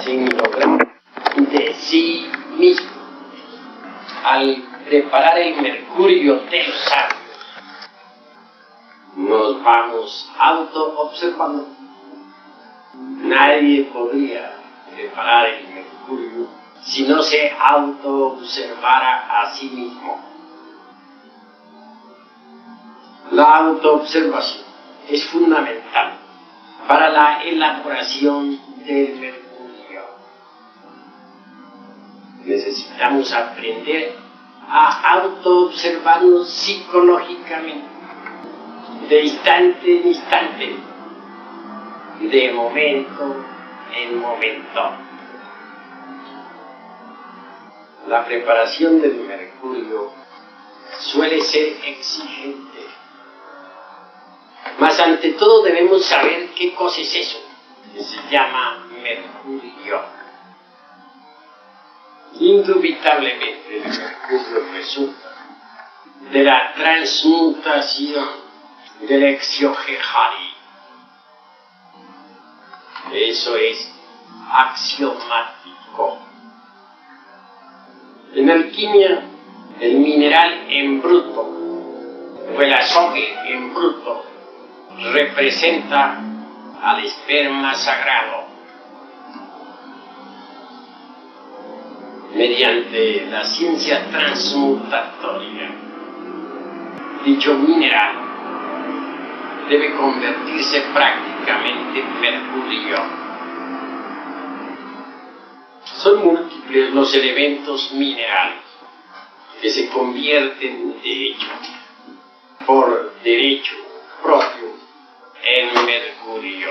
hacen lograr de sí mismo. Al preparar el mercurio de los sabios, nos vamos auto-observando. Nadie podría preparar el mercurio si no se auto-observara a sí mismo. La auto-observación es fundamental para la elaboración del mercurio. Necesitamos aprender a auto-observarnos psicológicamente, de instante en instante, de momento en momento. La preparación del mercurio suele ser exigente, mas ante todo debemos saber qué cosa es eso que se llama mercurio. Indubitablemente el mercurio resulta de la transmutación del exiohejari. Eso es axiomático. En alquimia, el mineral en bruto, o el azogue en bruto, representa al esperma sagrado. Mediante la ciencia transmutatoria, dicho mineral debe convertirse prácticamente en mercurio. Son múltiples los elementos minerales que se convierten de hecho, por derecho propio, en mercurio.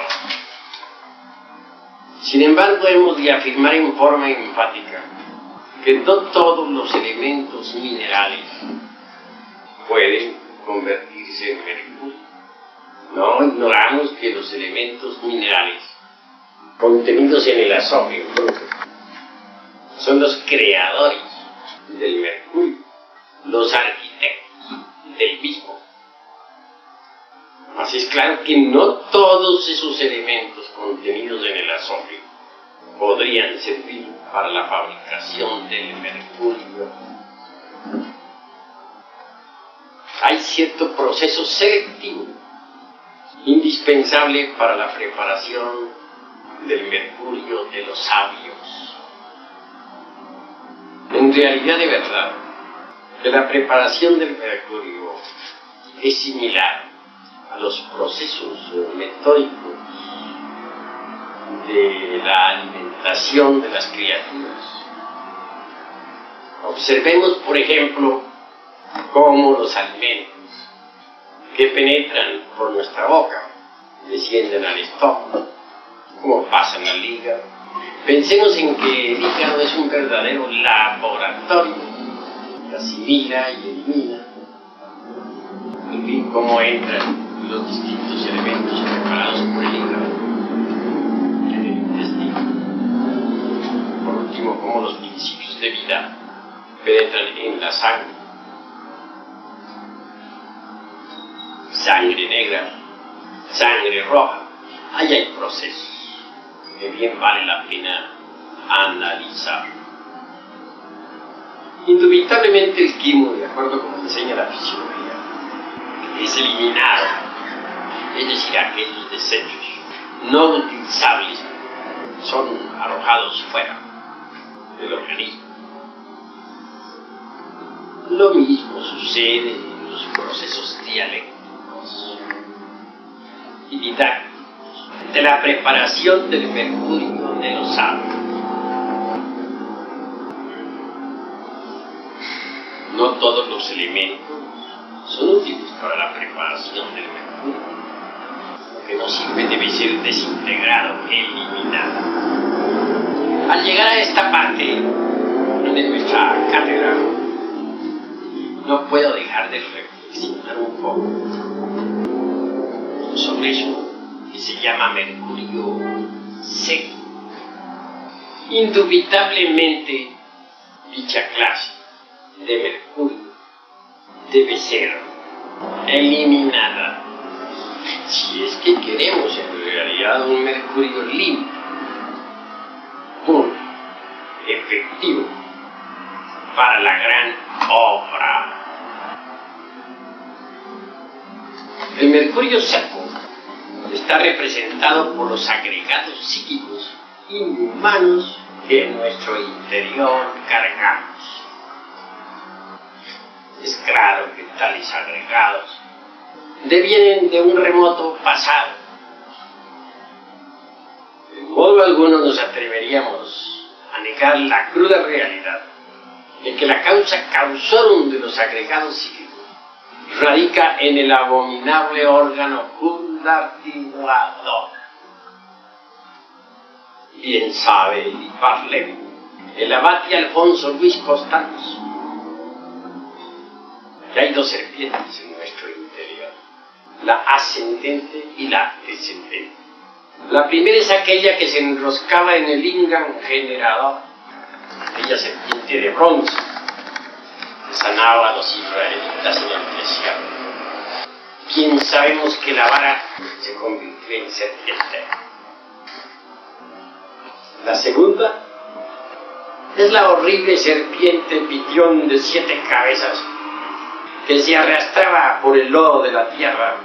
Sin embargo, hemos de afirmar en forma enfática que no todos los elementos minerales pueden convertirse en mercurio. No ignoramos que los elementos minerales contenidos en el azogue son los creadores del mercurio, los arquitectos del mismo. Así es claro que no todos esos elementos contenidos en el azogue podrían servir para la fabricación del mercurio. Hay cierto proceso selectivo indispensable para la preparación del mercurio de los sabios. En realidad, de verdad, que la preparación del mercurio es similar a los procesos metódicos de la alimentación de las criaturas. Observemos, por ejemplo, cómo los alimentos que penetran por nuestra boca descienden al estómago, cómo pasan al hígado. Pensemos en que el hígado es un verdadero laboratorio que asimila y elimina, en fin, cómo entran los distintos elementos preparados por el hígado en el intestino. Por último, cómo los principios de vida penetran en la sangre. Sangre negra, sangre roja. Ahí hay procesos que bien vale la pena analizar. Indubitablemente el quimo, de acuerdo con lo que enseña la fisiología, es eliminado, es decir, aquellos desechos no utilizables son arrojados fuera del organismo. Lo mismo sucede en los procesos dialécticos y didácticos de la preparación del mercurio de los sabios. No todos los elementos son útiles para la preparación del mercurio. Lo que no sirve debe ser desintegrado, eliminado. Al llegar a esta parte de nuestra cátedra, no puedo dejar de reflexionar un poco sobre eso que se llama mercurio seco. Indubitablemente, dicha clase de mercurio debe ser eliminada si es que queremos en realidad un mercurio limpio, efectivo para la gran obra. El mercurio seco está representado por los agregados psíquicos inhumanos que en nuestro interior cargamos. Es claro que tales agregados devienen de un remoto pasado. De modo alguno nos atreveríamos a negar la cruda realidad de que la causa causorum de los agregados psíquicos radica en el abominable órgano kundartiguador. Bien sabe y parle el abate Alfonso Luis Constanzo que hay dos serpientes en nuestro interior, la ascendente y la descendente. La primera es aquella que se enroscaba en el lingam generador, aquella serpiente de bronce que sanaba a los israelitas en el desierto. Bien sabemos que la vara se convirtió en serpiente. La segunda es la horrible serpiente pitión de 7 cabezas que se arrastraba por el lodo de la tierra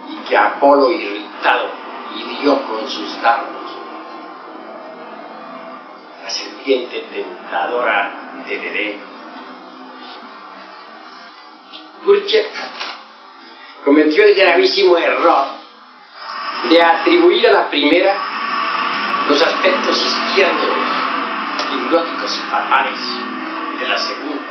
y que Apolo irritado hirió con sus dardos. La serpiente tentadora de Edén. Gurdjieff cometió el gravísimo error de atribuir a la primera los aspectos izquierdos, hipnóticos y fatales de la segunda.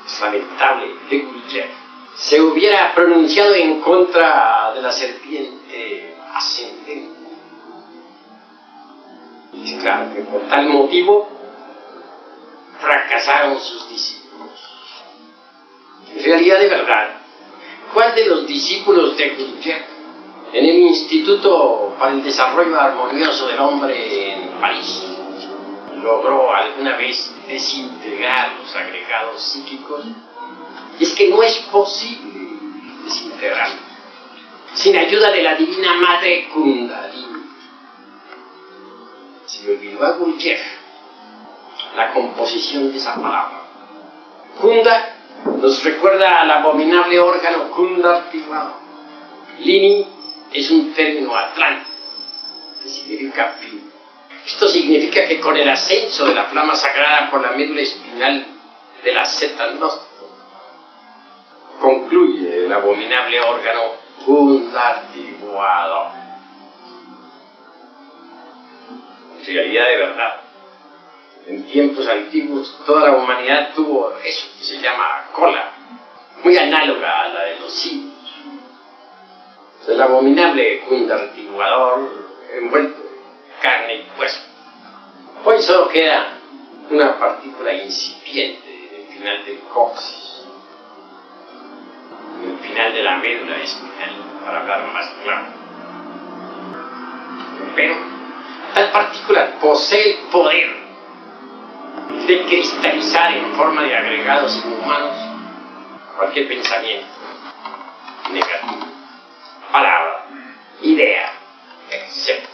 Es lamentable que Gurdjieff se hubiera pronunciado en contra de la serpiente ascendente. Es claro que por tal motivo fracasaron sus discípulos. En realidad, de verdad, ¿cuál de los discípulos de Gurdjieff en el Instituto para el Desarrollo Armonioso del Hombre en París logró alguna vez desintegrar los agregados psíquicos? Y es que no es posible desintegrarlos sin ayuda de la divina madre Kundalini. Se le olvidó a Gurdjieff la composición de esa palabra. Kunda nos recuerda al abominable órgano kundartiguador. Lini es un término atlántico que significa fin. Esto significa que con el ascenso de la flama sagrada por la médula espinal de la seta gnóstico, concluye el abominable órgano kundartiguador. En realidad, de verdad, en tiempos antiguos toda la humanidad tuvo eso que se llama cola, muy análoga a la de los simios. El abominable kundartiguador envuelto en carne y hueso. Hoy solo queda una partícula incipiente en el final del coxis, en el final de la médula espinal, para hablar más claro. Pero tal partícula posee el poder de cristalizar en forma de agregados inhumanos cualquier pensamiento negativo, palabra, idea, etc.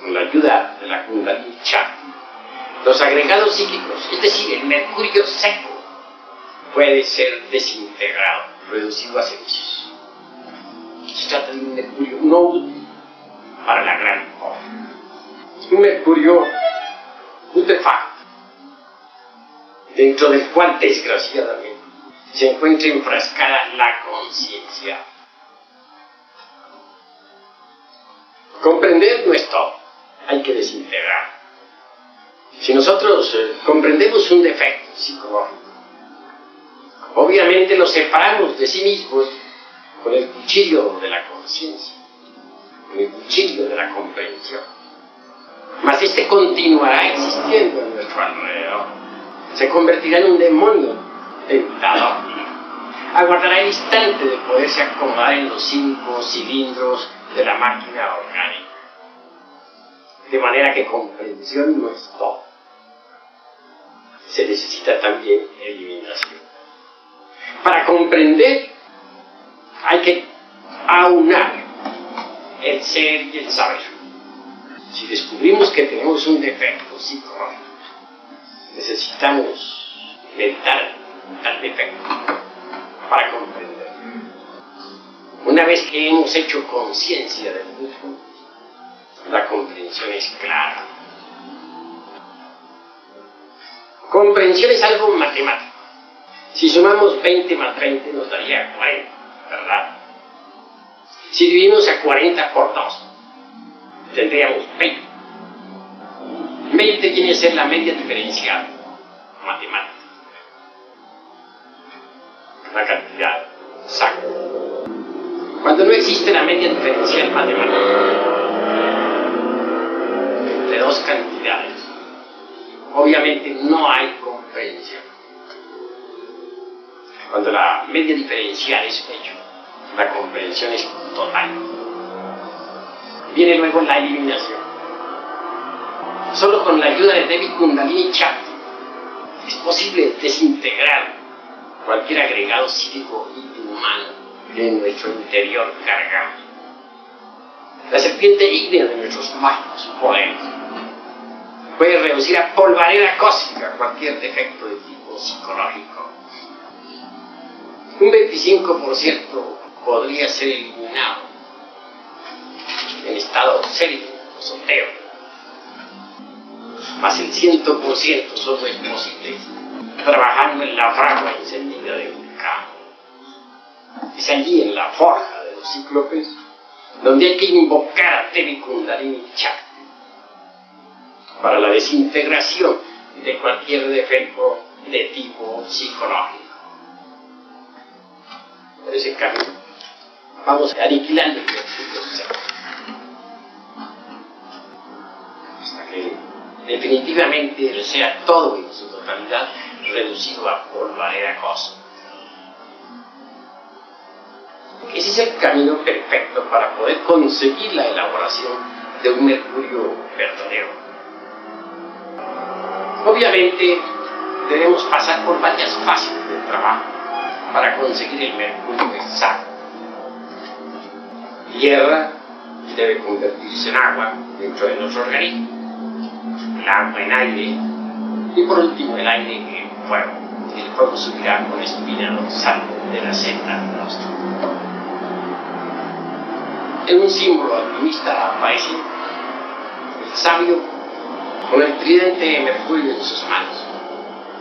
Con la ayuda de la Kundalini Chakra, los agregados psíquicos, es decir, el mercurio seco, puede ser desintegrado, reducido a cenizas. Se trata de un mercurio no útil para la gran obra. Un mercurio putefacto, dentro del cual, desgraciadamente, se encuentra enfrascada la conciencia. Comprender no es todo, hay que desintegrar. Si nosotros comprendemos un defecto psicológico, obviamente lo separamos de sí mismos con el cuchillo de la conciencia, con el cuchillo de la comprensión. Mas este continuará existiendo en nuestro alrededor. Se convertirá en un demonio tentador. Aguardará el instante de poderse acomodar en los 5 cilindros de la máquina orgánica. De manera que comprensión no es todo. Se necesita también eliminación. Para comprender hay que aunar el ser y el saber. Si descubrimos que tenemos un defecto psicológico, necesitamos meditar al defecto para comprender. Una vez que hemos hecho conciencia del mismo, la comprensión es clara. Comprensión es algo matemático. Si sumamos 20 más 20 nos daría 40, ¿verdad? Si dividimos a 40 por 2, tendríamos 20. 20 viene a ser la media diferencial matemática. Una cantidad exacta. Cuando no existe la media diferencial matemática entre dos cantidades, obviamente no hay comprensión. Cuando la media diferencial es un hecho, la comprensión es total. Viene luego la eliminación. Solo con la ayuda de Devi Kundalini Chakti es posible desintegrar cualquier agregado psíquico y humano que en nuestro interior cargamos. La serpiente ígnea de nuestros mágicos poderes puede reducir a polvareda cósmica cualquier defecto de tipo psicológico. Un 25% podría ser eliminado en estado serio, soltero. Más el 100% solo es posible trabajando en la fragua encendida de un campo. Es allí, en la forja de los cíclopes, donde hay que invocar a Devi Kundalini Chakti para la desintegración de cualquier defecto de tipo psicológico. Por ese camino vamos aniquilando el mercurio hasta que definitivamente sea todo en su totalidad reducido a polvareda cósmica. Ese es el camino perfecto para poder conseguir la elaboración de un mercurio verdadero. Obviamente debemos pasar por varias fases del trabajo para conseguir el mercurio exacto. Tierra debe convertirse en agua dentro de nuestro organismo, el agua en aire y por último el aire en fuego. El fuego subirá con espina dorsal de la senda nostra. En un símbolo alquimista aparece el sabio con el tridente de mercurio en sus manos.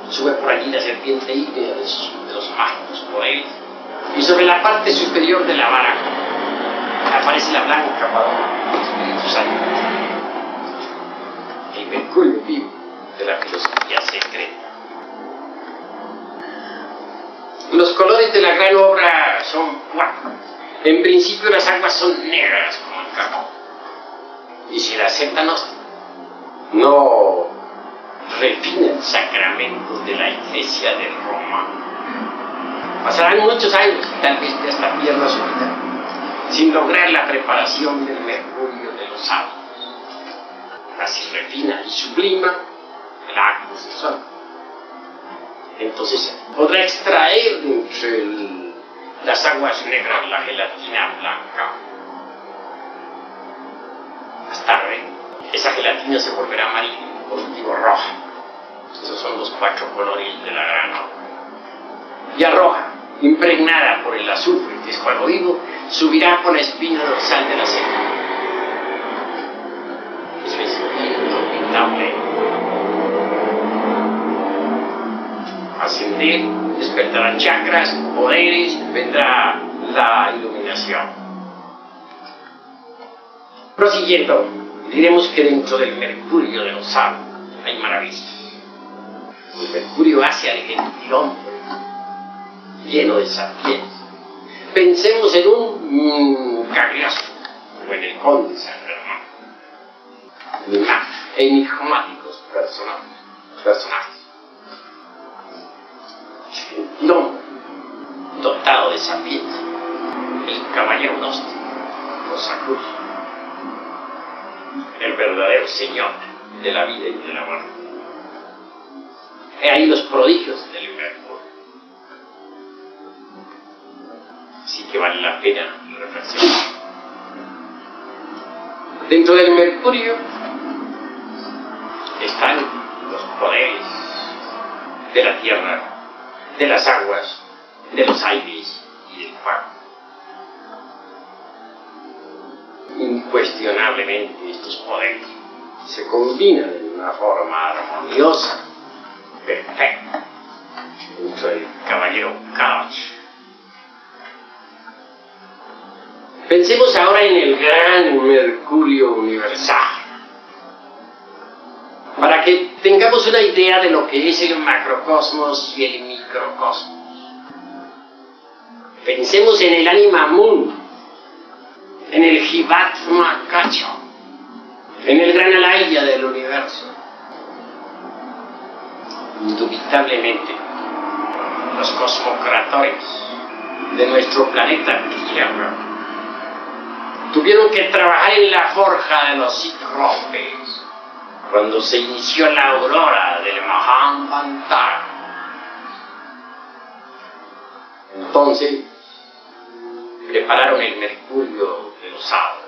Sube por allí la serpiente ígnea de los mágicos poderes y sobre la parte superior de la vara aparece la blanca paloma del Espíritu Santo, el mercurio vivo de la filosofía secreta. Los colores de la gran obra son 4. En principio las aguas son negras como el carbón. Y si la secta no refina el sacramento de la Iglesia de Roma, pasarán muchos años y tal vez hasta pierda su vida sin lograr la preparación del mercurio de los sabios. Así refina y sublima el acto sexual. Entonces podrá extraer de entre las aguas negras la gelatina blanca. Más tarde, esa gelatina se volverá amarilla, por último roja. Esos son los 4 colores de la gran obra. Ya roja, impregnada por el azufre, que es fuego vivo, subirá por la espina dorsal de la senda. Eso es inolvidable. Ascender, despertarán chakras, poderes, vendrá la iluminación. Prosiguiendo, diremos que dentro del mercurio de los sabios hay maravillas. El mercurio hace al gentil hombre lleno de sapiencia. Pensemos en un Cagliostro o en el conde San Germán, enigmáticos personajes. El hombre dotado de sapiencia, el caballero gnóstico, Cruz, el verdadero señor de la vida y de la muerte. He ahí los prodigios del mercurio. Así que vale la pena reflexionar. Dentro del Mercurio están los poderes de la tierra, de las aguas, de los aires y del fuego. Incuestionablemente estos poderes se combinan en una forma armoniosa, perfecta, dentro del caballero Couch. Pensemos ahora en el gran Mercurio universal, para que tengamos una idea de lo que es el macrocosmos y el microcosmos. Pensemos en el Anima Moon, en el Jivatma Kacho, en el gran Alaya del universo. Indubitablemente, los cosmocratores de nuestro planeta Tierra tuvieron que trabajar en la forja de los cíclopes cuando se inició la aurora del Mahamantara. Entonces, prepararon el mercurio de los sábados.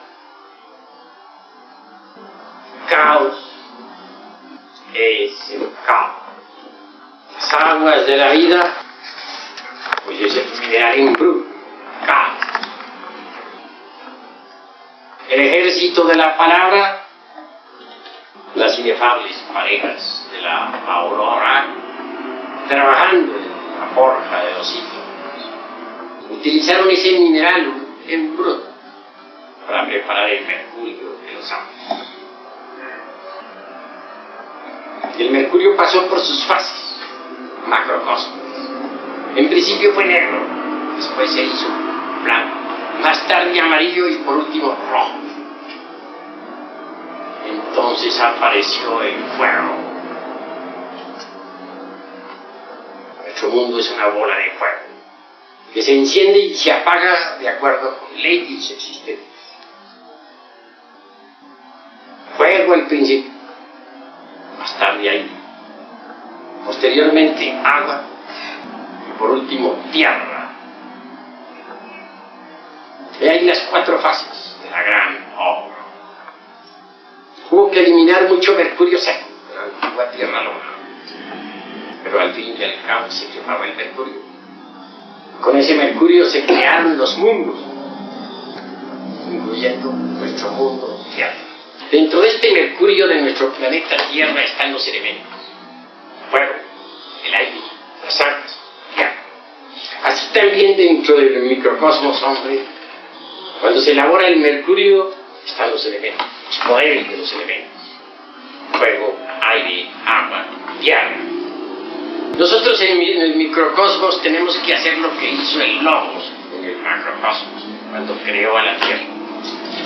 Caos es el caos. Las aguas de la vida, pues es el mineral impuro, caos. El ejército de la palabra, las inefables parejas de la aurora, trabajando en la forja de los ciclos, utilizaron ese mineral en bruto para preparar el mercurio de los ángeles. Y el mercurio pasó por sus fases macrocosmos. En principio fue negro, después se hizo blanco, más tarde amarillo y por último rojo. Entonces apareció el fuego. Nuestro mundo es una bola de fuego que se enciende y se apaga de acuerdo con leyes existentes. Fuego al principio, más tarde aire, posteriormente agua y por último tierra. Y hay las 4 fases de la gran obra. Hubo que eliminar mucho mercurio seco de la antigua Tierra Luna, pero al fin y al cabo se quemaba el mercurio. Con ese mercurio se crearon los mundos, incluyendo nuestro mundo Tierra. Dentro de este mercurio de nuestro planeta Tierra están los elementos: fuego, el aire, las aguas, tierra. Así también dentro del microcosmos, hombre, cuando se elabora el mercurio, están los elementos, los poderes de los elementos: fuego, aire, agua, tierra. Nosotros en el microcosmos tenemos que hacer lo que hizo el Logos en el macrocosmos, cuando creó a la Tierra.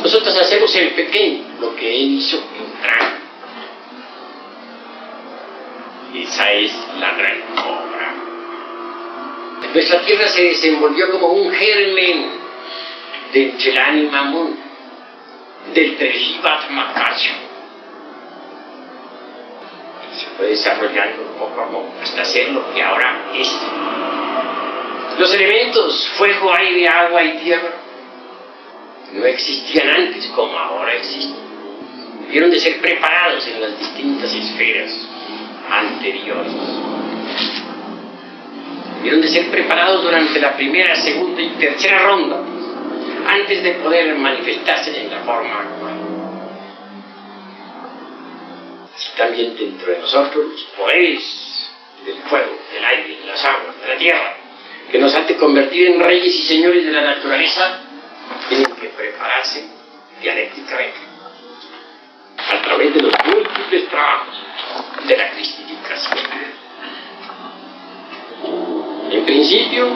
Nosotros hacemos en pequeño lo que él hizo en grande. Esa es la gran obra. Nuestra Tierra se desenvolvió como un germen del Anima Moon, del Jivatma Kacho. Se fue desarrollando poco a poco hasta ser lo que ahora es. Los elementos fuego, aire, agua y tierra no existían antes como ahora existen. Debieron de ser preparados en las distintas esferas anteriores. Debieron de ser preparados durante la primera, segunda y tercera ronda antes de poder manifestarse en la forma actual. Así también dentro de nosotros los poderes del fuego, del aire, de las aguas, de la tierra, que nos han de convertir en reyes y señores de la naturaleza, tienen que prepararse dialécticamente a través de los múltiples trabajos de la cristificación. En principio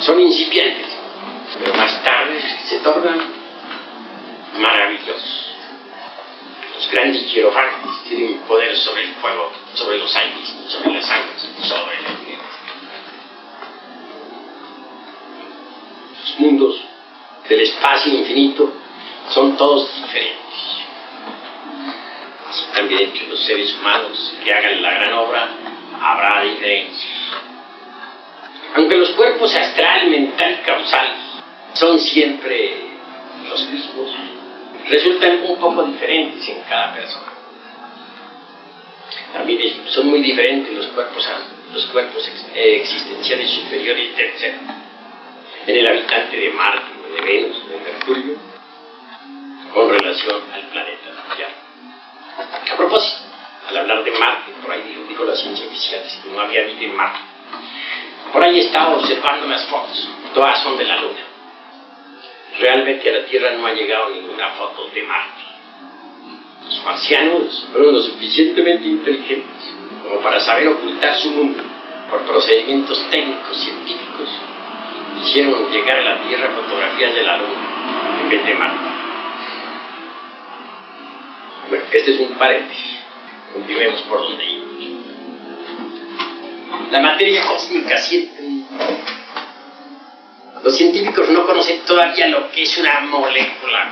son incipientes, pero más tarde se tornan maravillosos. Los grandes hierofantes tienen poder sobre el fuego, sobre los aires, sobre las aguas, sobre la tierra. Los mundos del espacio infinito son todos diferentes. Así también entre los seres humanos que hagan la gran obra habrá diferencias. Aunque los cuerpos astral, mental y causal son siempre los mismos, resultan un poco diferentes en cada persona. También son muy diferentes los cuerpos existenciales superiores y terceros. En el habitante de Marte, de Venus, de Mercurio, con relación al planeta Tierra. A propósito, al hablar de Marte, por ahí dijo la ciencia oficial que no había vida en Marte. Por ahí estaba observando las fotos, todas son de la Luna. Realmente a la Tierra no ha llegado ninguna foto de Marte. Los marcianos fueron lo suficientemente inteligentes como para saber ocultar su mundo por procedimientos técnicos científicos. Hicieron llegar a la Tierra fotografías de la Luna en vez de Marte. Bueno, este es un paréntesis. Continuemos por donde íbamos. La materia cósmica siempre. Los científicos no conocen todavía lo que es una molécula.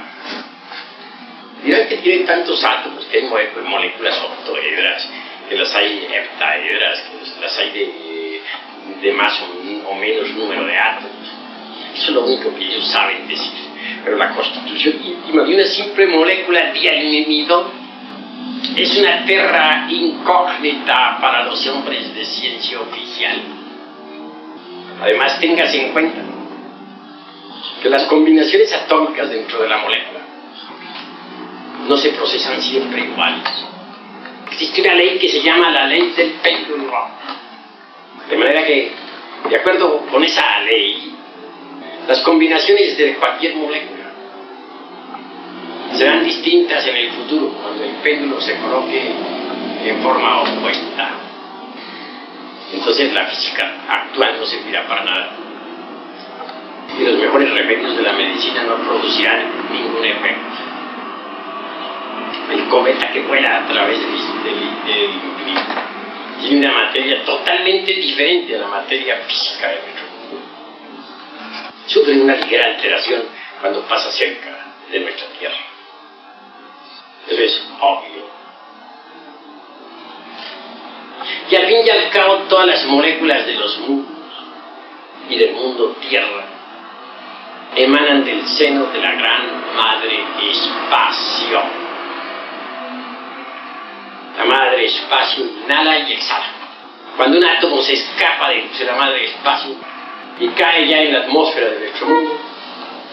Dirán que tiene tantos átomos, que hay moléculas octoedras, que las hay heptaedras, que las hay de más o menos número de átomos. Eso es lo único que ellos saben decir. Pero la constitución íntima de una simple molécula diaminidón es una terra incógnita para los hombres de ciencia oficial. Además, téngase en cuenta que las combinaciones atómicas dentro de la molécula no se procesan siempre iguales. Existe una ley que se llama la ley del péndulo. De manera que, de acuerdo con esa ley, las combinaciones de cualquier molécula serán distintas en el futuro, cuando el péndulo se coloque en forma opuesta. Entonces la física actual no servirá para nada. Y los mejores remedios de la medicina no producirán ningún efecto. El cometa que vuela a través del infinito tiene una materia totalmente diferente a la materia física de nuestro mundo. Sufre una ligera alteración cuando pasa cerca de nuestra Tierra. Eso es obvio. Y al fin y al cabo, todas las moléculas de los mundos y del mundo Tierra emanan del seno de la gran madre espacio. La madre espacio inhala y exhala. Cuando un átomo se escapa de la madre espacio y cae ya en la atmósfera de nuestro mundo,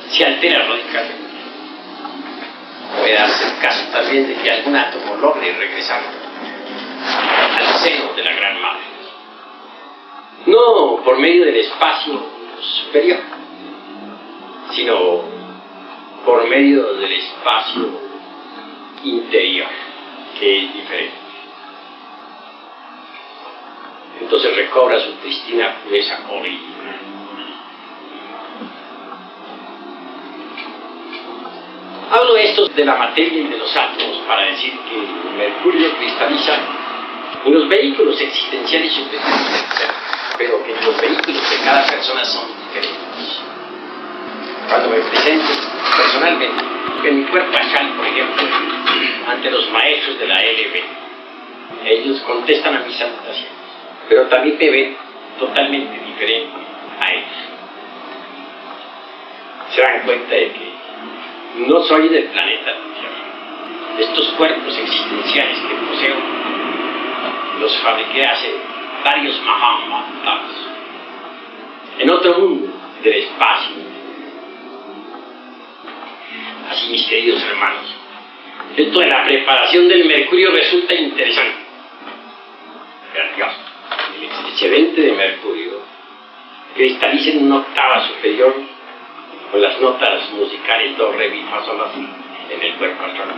se altera radicalmente. Puede darse el caso también de que algún átomo logre regresar al seno de la gran madre. No por medio del espacio superior, sino por medio del espacio interior, que es diferente. Entonces recobra su prístina pureza original. Hablo esto de la materia y de los átomos para decir que el mercurio cristaliza en los vehículos existenciales superiores, pero que los vehículos de cada persona son diferentes. Cuando me presento personalmente en mi cuerpo astral, por ejemplo, ante los maestros de la LB, ellos contestan a mis salutaciones, pero también me ven totalmente diferente a ellos. Se dan cuenta de que no soy del planeta Tierra. Estos cuerpos existenciales que poseo los fabriqué hace varios Mahammatas en otro mundo del espacio. Así, mis queridos hermanos, esto de la preparación del mercurio resulta interesante. Grandioso. El excedente de mercurio cristaliza en una octava superior con las notas musicales do, re, mi, fa, sol, la, si en el cuerpo astral.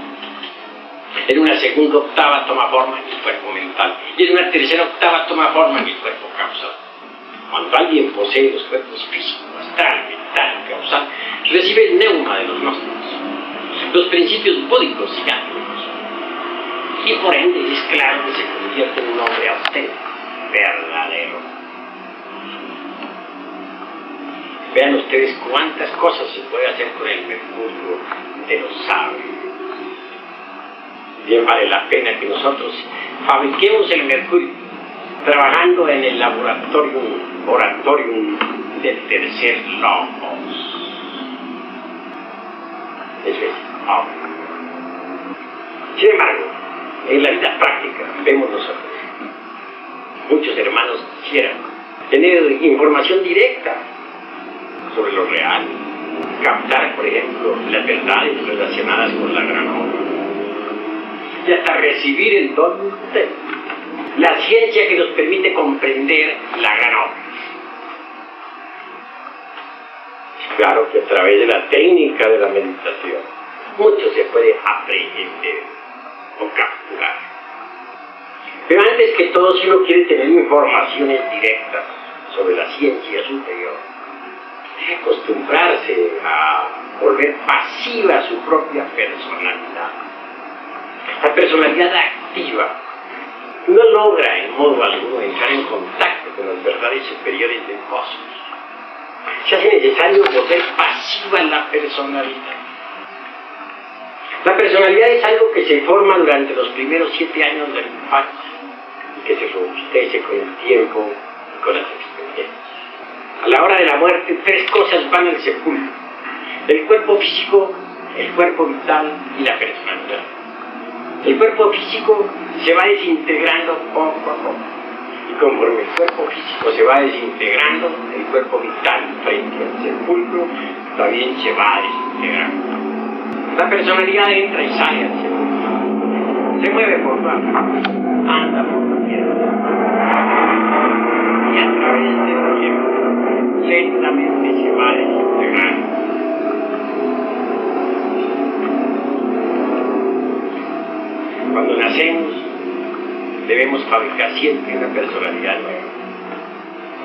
En una segunda octava toma forma en el cuerpo mental y en una tercera octava toma forma en el cuerpo causal. Cuando alguien posee los cuerpos físico, astral, mental y causal, recibe el neuma de los gnósticos, los principios búdicos y ánimos, y por ende es claro que se convierte en un hombre auténtico, verdadero. Vean ustedes cuántas cosas se puede hacer con el mercurio de los sabios. Bien vale la pena que nosotros fabriquemos el mercurio trabajando en el oratorium del tercer logos. Es decir, obra. Sin embargo, en la vida práctica vemos nosotros, muchos hermanos quisieran tener información directa sobre lo real, captar, por ejemplo, las verdades relacionadas con la gran obra, y hasta recibir el don de la ciencia que nos permite comprender la gran obra. Claro que a través de la técnica de la meditación, mucho se puede aprender o capturar. Pero antes que todo, si uno quiere tener informaciones directas sobre la ciencia superior, debe acostumbrarse a volver pasiva su propia personalidad. La personalidad activa no logra en modo alguno entrar en contacto con las verdades superiores del cosmos. Se hace necesario volver pasiva la personalidad. La personalidad es algo que se forma durante los primeros 7 años de la infancia y que se robustece con el tiempo y con las experiencias. A la hora de la muerte, 3 cosas van al sepulcro: el cuerpo físico, el cuerpo vital y la personalidad. El cuerpo físico se va desintegrando poco a poco, y conforme el cuerpo físico se va desintegrando, el cuerpo vital frente al sepulcro también se va desintegrando. La personalidad entra y sale al sepulcro, se mueve por la anda por la tierra, y a través del tiempo lentamente se va desintegrando. Cuando nacemos, debemos fabricar siempre una personalidad nueva.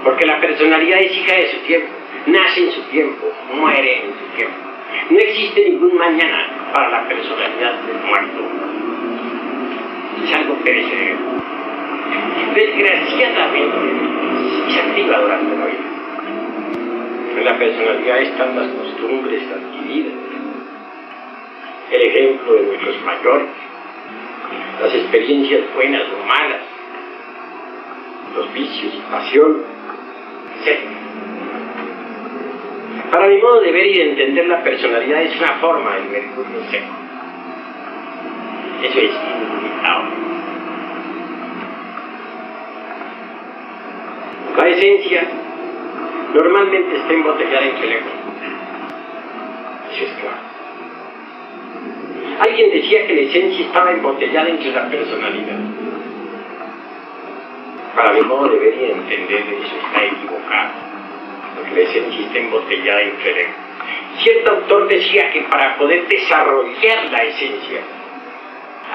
Porque la personalidad es hija de su tiempo, nace en su tiempo, muere en su tiempo. No existe ningún mañana para la personalidad del muerto. Es algo perecedero. Desgraciadamente, se activa durante la vida. En la personalidad están las costumbres adquiridas, el ejemplo de nuestros mayores, las experiencias buenas o malas, los vicios y pasiones, etc. Para mi modo de ver y de entender, la personalidad es una forma del mercurio seco. Eso es ilimitado. La esencia normalmente está embotellada en teléfono. Eso es claro. Alguien decía que la esencia estaba embotellada entre la personalidad. Para mi modo de ver y de entender, eso está equivocado, porque la esencia está embotellada entre el ego. Cierto autor decía que para poder desarrollar la esencia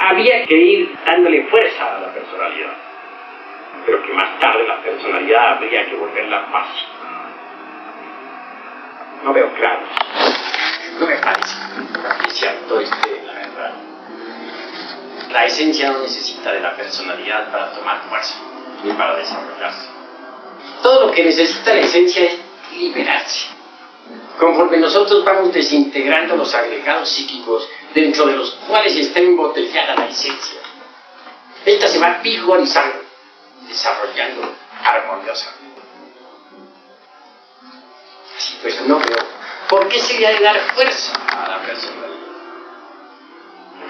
había que ir dándole fuerza a la personalidad, pero que más tarde la personalidad habría que volverla fácil. No veo claro. No me parece que sea todo la verdad. La esencia no necesita de la personalidad para tomar fuerza ni para desarrollarse. Todo lo que necesita la esencia es liberarse. Conforme nosotros vamos desintegrando los agregados psíquicos dentro de los cuales está embotellada la esencia, esta se va vigorizando, desarrollando armoniosamente. Así pues, no veo por qué se le ha de dar fuerza a la personalidad.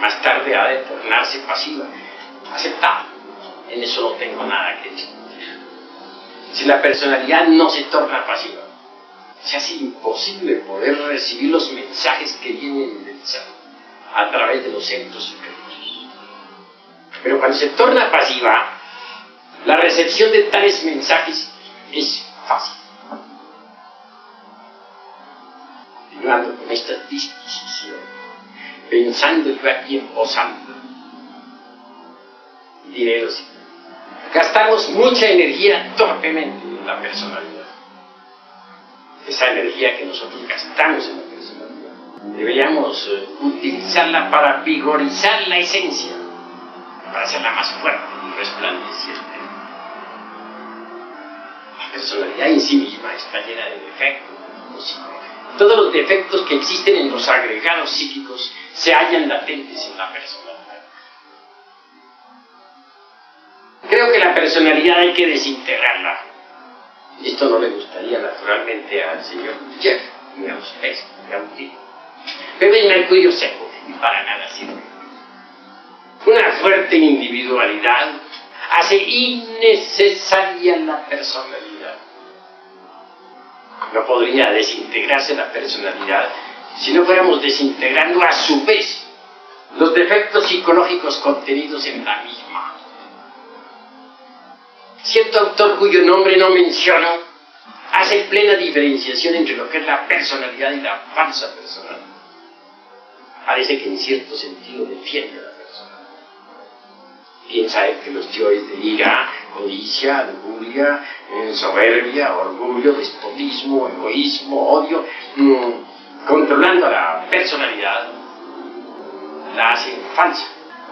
Más tarde ha de tornarse pasiva, aceptada. En eso no tengo nada que decir. Si la personalidad no se torna pasiva, se hace imposible poder recibir los mensajes que vienen del ser a través de los centros superiores. Pero cuando se torna pasiva, la recepción de tales mensajes es fácil. Continuando con esta disquisición, pensando yo aquí en voz alta, diré lo siguiente: gastamos mucha energía torpemente en la personalidad. Esa energía que nosotros gastamos en la personalidad, deberíamos utilizarla para vigorizar la esencia, para hacerla más fuerte y resplandeciente. La personalidad en sí misma está llena de defectos. Todos los defectos que existen en los agregados psíquicos se hallan latentes en la personalidad. Creo que la personalidad hay que desintegrarla. Esto no le gustaría naturalmente al señor Jeff, ni a usted, ni a un tío. Pero el mercurio seco y para nada sirve. Una fuerte individualidad hace innecesaria la personalidad. No podría desintegrarse la personalidad si no fuéramos desintegrando a su vez los defectos psicológicos contenidos en la misma. Cierto autor cuyo nombre no menciono hace plena diferenciación entre lo que es la personalidad y la falsa personalidad. Parece que en cierto sentido defiende la personalidad. Piensa él que los yoes de ira, codicia, lujuria, soberbia, orgullo, despotismo, egoísmo, odio, controlando a la personalidad, la hacen falsa.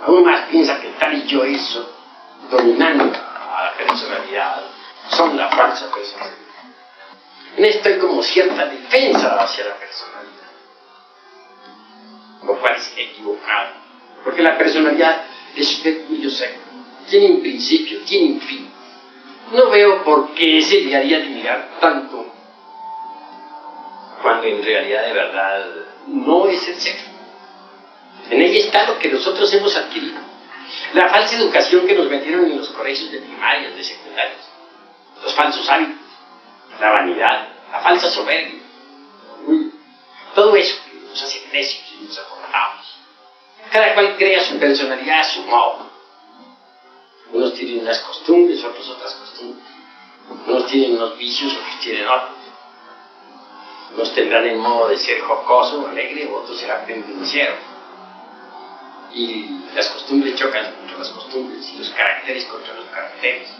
Aún más piensa que tal y yoes dominando a la personalidad son la falsa personalidad. En esto hay como cierta defensa hacia la personalidad, lo cual es equivocado, porque la personalidad es yo sé, tiene un principio, tiene un fin. No veo por qué se le haría admirar tanto cuando en realidad de verdad no es el ser. En ella está lo que nosotros hemos adquirido. La falsa educación que nos metieron en los colegios de primarias, de secundarias, los falsos hábitos, la vanidad, la falsa soberbia, todo eso que nos hace necios y nos acorralamos. Cada cual crea su personalidad a su modo. Unos tienen unas costumbres, otros otras costumbres. Unos tienen unos vicios, otros tienen otros. Unos tendrán el modo de ser jocoso, alegre, otros serán pendencieros. Y las costumbres chocan contra las costumbres y los caracteres contra los caracteres.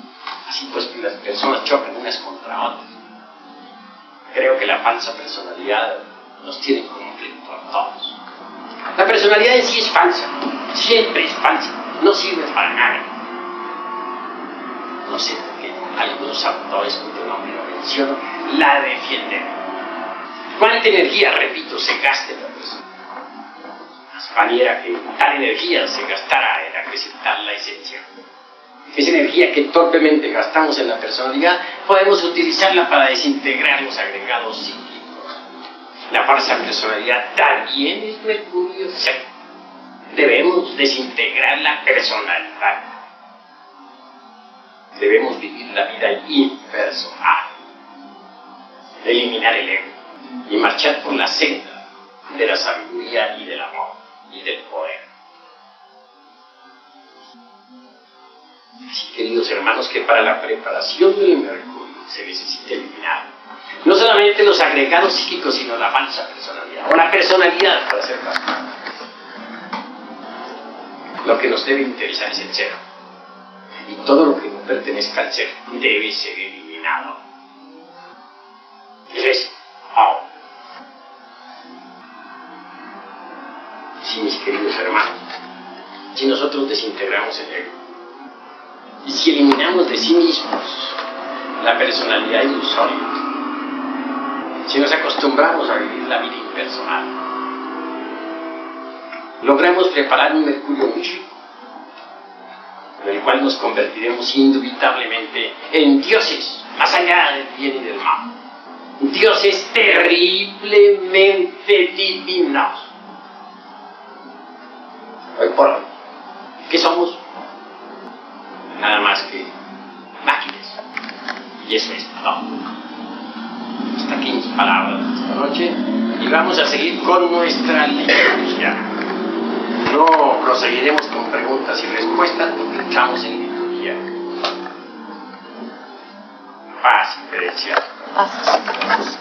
Así pues que las personas chocan unas contra otras. Creo que la falsa personalidad nos tiene en conflicto a todos. La personalidad en sí es falsa, siempre es falsa, no sirve para nada. No sé por qué algunos autores cuyo nombre no menciono la defienden. ¿Cuánta energía, repito, se gasta en la persona? Más valiera que tal energía se gastara en acrecentar la esencia. Esa energía que torpemente gastamos en la personalidad podemos utilizarla para desintegrar los agregados psíquicos. La falsa personalidad también es mercurio cero. Debemos desintegrar la personalidad. Debemos vivir la vida impersonal, eliminar el ego y marchar por la senda de la sabiduría y del amor y del poder. Así, queridos hermanos, que para la preparación del mercurio se necesita eliminar no solamente los agregados psíquicos, sino la falsa personalidad, o la personalidad, para ser más claro. Lo que nos debe interesar es el ser, y todo lo que no pertenezca al ser debe ser eliminado. Eso es ahora. Sí, mis queridos hermanos, si nosotros desintegramos el ego, y si eliminamos de sí mismos la personalidad ilusoria, si nos acostumbramos a vivir la vida impersonal, logramos preparar un mercurio muy rico, en el cual nos convertiremos indubitablemente en dioses, más allá del bien y del mal. Dioses terriblemente divinos. Hoy por hoy, ¿qué somos? Nada más que máquinas. Y eso es todo. Hasta aquí mis palabras de esta noche, y vamos a seguir con nuestra liturgia. No proseguiremos con preguntas y respuestas porque entramos en liturgia. Paz y Grecia. Paz.